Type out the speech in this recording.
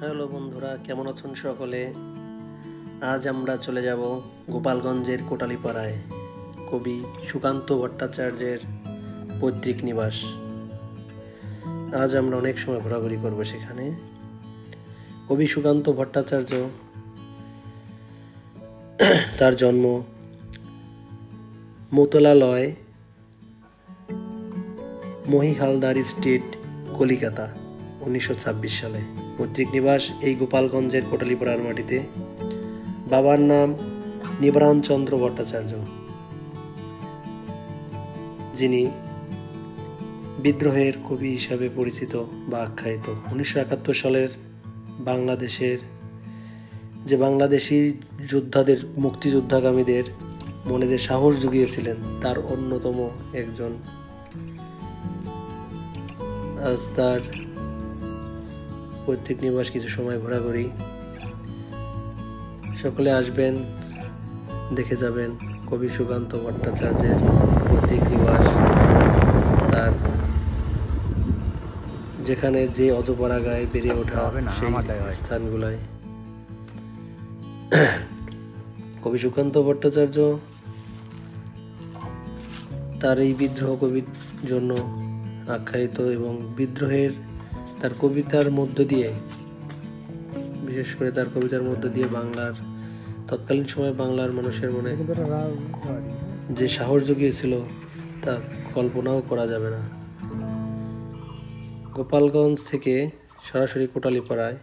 Hello বন্ধুরা, কেমন আছেন সকলে? আজ আমরা চলে যাব গোপালগঞ্জের কোটালীপাড়ায় কবি সুকান্ত ভট্টাচার্যের পৈতৃক নিবাস। আজ আমরা অনেক সময় ঘোরাঘুরি করব সেখানে। কবি সুকান্ত ভট্টাচার্য, তার জন্ম মৌতলালয়, মহিহালদার স্ট্রিট, কলিকাতা, 1926 সালে। পৈতৃক নিবাস এই গোপালগঞ্জের কোটালীপাড়ার মাটিতে। বাবার নাম নিবারণচন্দ্র ভট্টাচার্য, যিনি বিদ্রোহের কবি হিসাবে পরিচিত বা আখ্যায়িত। 1971 সালের বাংলাদেশের যে বাংলাদেশি যোদ্ধাদের, মুক্তিযোদ্ধাগামীদের মনে যে সাহস জুগিয়েছিলেন, তার অন্যতম একজন। আজ তার পৈতৃক নিবাস কিছু সময় ঘোরাঘুরি। সকলে আসবেন, দেখে যাবেন কবি সুকান্ত ভট্টাচার্যের পৈতৃক নিবাস, তার যেখানে যে অজপাড়া গায়ে বেড়ে ওঠা সেই স্থানগুলায়। কবি সুকান্ত ভট্টাচার্য তার এই বিদ্রোহ কবির জন্য আখ্যায়িত, এবং বিদ্রোহের তার কবিতার মধ্য দিয়ে, বিশেষ করে তার কবিতার মধ্য দিয়ে বাংলার তৎকালীন সময় বাংলার মানুষের মনে যে সাহস জুগিয়েছিল তা কল্পনাও করা যাবে না। গোপালগঞ্জ থেকে সরাসরি কোটালীপাড়ায়